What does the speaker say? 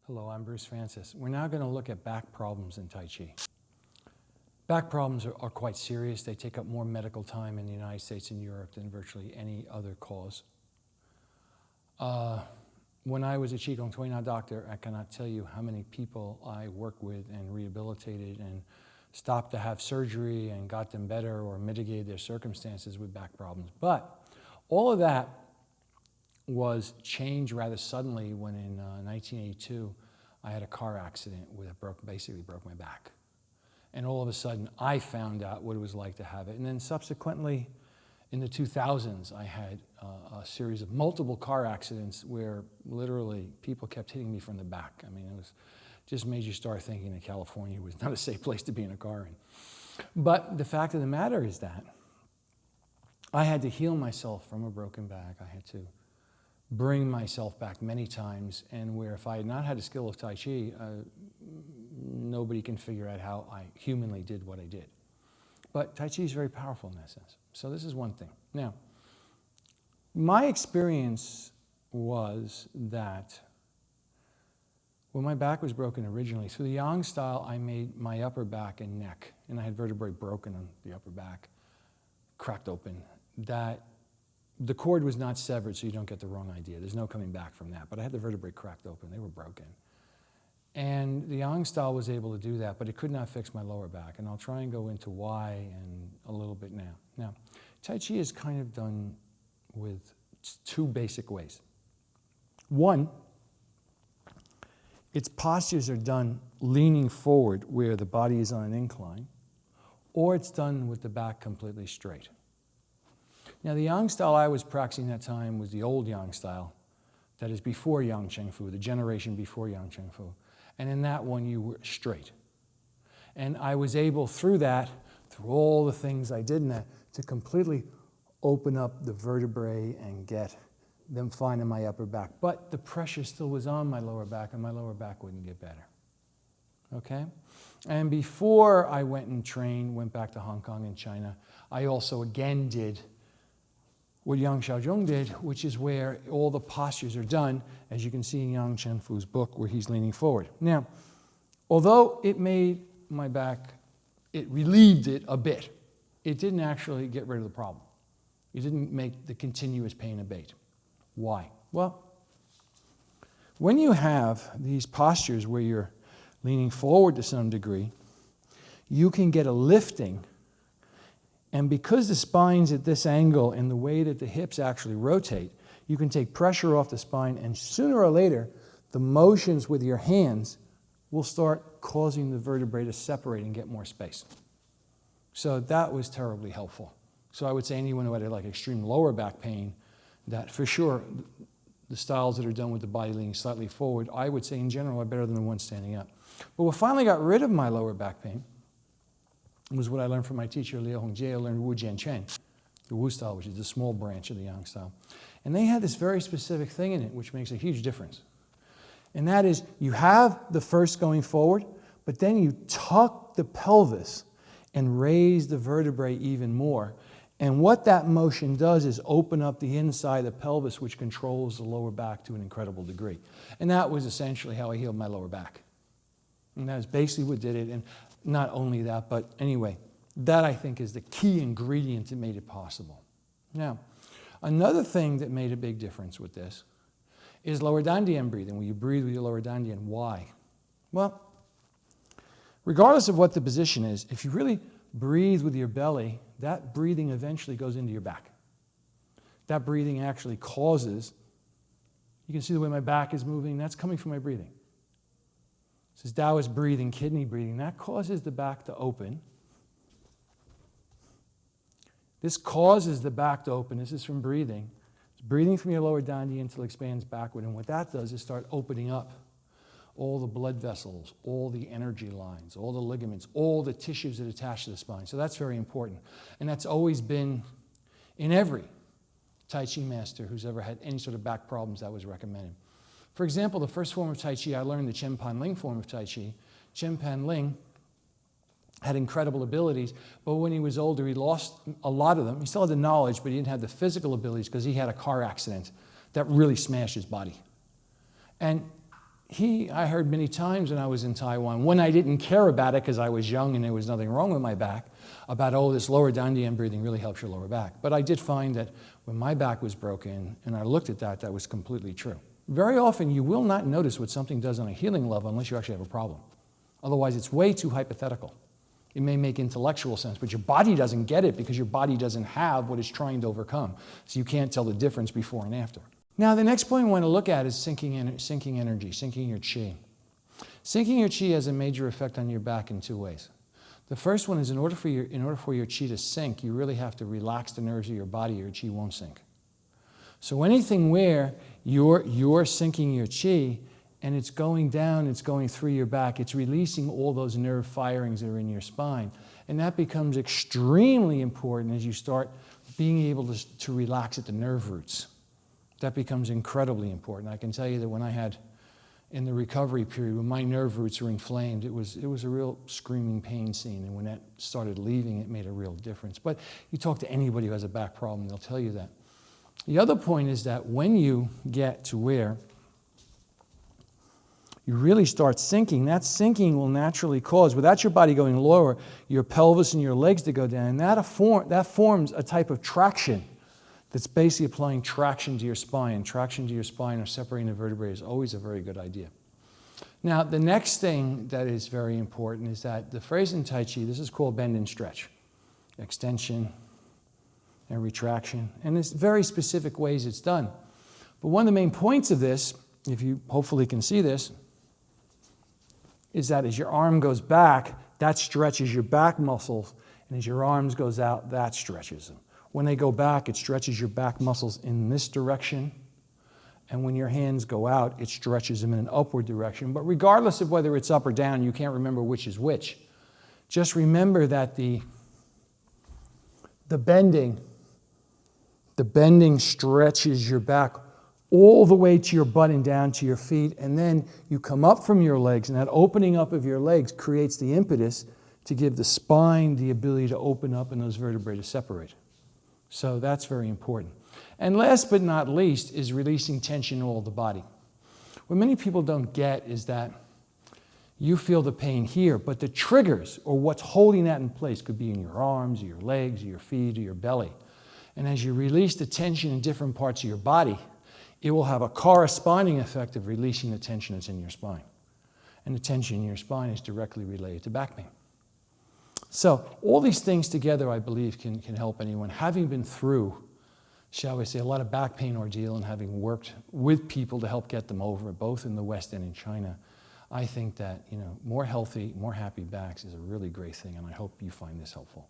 Hello, I'm Bruce Frantzis. We're now going to look at back problems in Tai Chi. Back problems are quite serious. They take up more medical time in the United States and Europe than virtually any other cause. When I was a qigong Tuina doctor, I cannot tell you how many people I worked with and rehabilitated and stopped to have surgery and got them better or mitigated their circumstances with back problems. But all of that was changed rather suddenly when in 1982 I had a car accident with basically broke my back. And all of a sudden I found out what it was like to have it. And then subsequently in the 2000s I had a series of multiple car accidents where literally people kept hitting me from the back. I mean, it was just made you start thinking that California was not a safe place to be in a car in. But the fact of the matter is that I had to heal myself from a broken back. I had to bring myself back many times, and where if I had not had the skill of Tai Chi, nobody can figure out how I humanly did what I did. But Tai Chi is very powerful in that sense. So this is one thing. Now, my experience was that when my back was broken originally, through the Yang style, I made my upper back and neck, and I had vertebrae broken on the upper back, cracked open, that the cord was not severed, so you don't get the wrong idea. There's no coming back from that. But I had the vertebrae cracked open. They were broken. And the Yang style was able to do that, but it could not fix my lower back. And I'll try and go into why in a little bit now. Now, Tai Chi is kind of done with two basic ways. One, its postures are done leaning forward where the body is on an incline, or it's done with the back completely straight. Now, the Yang style I was practicing at that time was the old Yang style, that is before Yang Cheng Fu, the generation before Yang Cheng Fu. And in that one, you were straight. And I was able, through that, through all the things I did in that, to completely open up the vertebrae and get them fine in my upper back. But the pressure still was on my lower back, and my lower back wouldn't get better. Okay? And before I went and trained, went back to Hong Kong and China, I also again did what Yang Xiaozhong did, which is where all the postures are done, as you can see in Yang Chen Fu's book, where he's leaning forward. Now, although it made my back, it relieved it a bit, it didn't actually get rid of the problem. It didn't make the continuous pain abate. Why? Well, when you have these postures where you're leaning forward to some degree, you can get a lifting. And because the spine's at this angle and the way that the hips actually rotate, you can take pressure off the spine, and sooner or later, the motions with your hands will start causing the vertebrae to separate and get more space. So that was terribly helpful. So I would say anyone who had like extreme lower back pain, that for sure, the styles that are done with the body leaning slightly forward, I would say in general are better than the ones standing up. But what finally got rid of my lower back pain was what I learned from my teacher, Liu Hongjie. I learned Wu Jian Chen, the Wu style, which is the small branch of the Yang style. And they had this very specific thing in it, which makes a huge difference. And that is, you have the first going forward, but then you tuck the pelvis and raise the vertebrae even more. And what that motion does is open up the inside of the pelvis, which controls the lower back to an incredible degree. And that was essentially how I healed my lower back. And that is basically what did it. And not only that, but anyway, that I think is the key ingredient that made it possible. Now, another thing that made a big difference with this is lower dantian breathing, when you breathe with your lower dantian. Why? Well, regardless of what the position is, if you really breathe with your belly, that breathing eventually goes into your back. That breathing actually causes, you can see the way my back is moving, that's coming from my breathing. This is Taoist breathing, kidney breathing. That causes the back to open. This causes the back to open. This is from breathing. It's breathing from your lower dantian until it expands backward. And what that does is start opening up all the blood vessels, all the energy lines, all the ligaments, all the tissues that attach to the spine. So that's very important. And that's always been in every Tai Chi master who's ever had any sort of back problems that was recommended. For example, the first form of Tai Chi, I learned the Chen Pan Ling form of Tai Chi. Chen Pan Ling had incredible abilities, but when he was older, he lost a lot of them. He still had the knowledge, but he didn't have the physical abilities because he had a car accident that really smashed his body. And I heard many times when I was in Taiwan, when I didn't care about it because I was young and there was nothing wrong with my back, about, oh, this lower Dandian breathing really helps your lower back. But I did find that when my back was broken and I looked at that, that was completely true. Very often you will not notice what something does on a healing level unless you actually have a problem. Otherwise, it's way too hypothetical. It may make intellectual sense, but your body doesn't get it because your body doesn't have what it's trying to overcome. So you can't tell the difference before and after. Now, the next point we want to look at is sinking energy, sinking your qi. Sinking your qi has a major effect on your back in two ways. The first one is in order for your qi to sink, you really have to relax the nerves of your body or your qi won't sink. So anything where you're sinking your qi and it's going down, it's going through your back, it's releasing all those nerve firings that are in your spine. And that becomes extremely important as you start being able to relax at the nerve roots. That becomes incredibly important. I can tell you that when I had, in the recovery period, when my nerve roots were inflamed, it was a real screaming pain scene. And when that started leaving, it made a real difference. But you talk to anybody who has a back problem, they'll tell you that. The other point is that when you get to where you really start sinking, that sinking will naturally cause, without your body going lower, your pelvis and your legs to go down. And that forms a type of traction that's basically applying traction to your spine. Traction to your spine or separating the vertebrae is always a very good idea. Now, the next thing that is very important is that the phrase in Tai Chi, this is called bend and stretch. Extension and retraction. And there's very specific ways it's done. But one of the main points of this, if you hopefully can see this, is that as your arm goes back, that stretches your back muscles. And as your arms goes out, that stretches them. When they go back, it stretches your back muscles in this direction. And when your hands go out, it stretches them in an upward direction. But regardless of whether it's up or down, you can't remember which is which. Just remember that the bending stretches your back all the way to your butt and down to your feet. And then you come up from your legs, and that opening up of your legs creates the impetus to give the spine the ability to open up and those vertebrae to separate. So that's very important. And last but not least is releasing tension in all the body. What many people don't get is that you feel the pain here, but the triggers or what's holding that in place could be in your arms, or your legs, or your feet, or your belly. And as you release the tension in different parts of your body, it will have a corresponding effect of releasing the tension that's in your spine. And the tension in your spine is directly related to back pain. So all these things together, I believe, can help anyone. Having been through, shall we say, a lot of back pain ordeal and having worked with people to help get them over it, both in the West and in China, I think that more healthy, more happy backs is a really great thing, and I hope you find this helpful.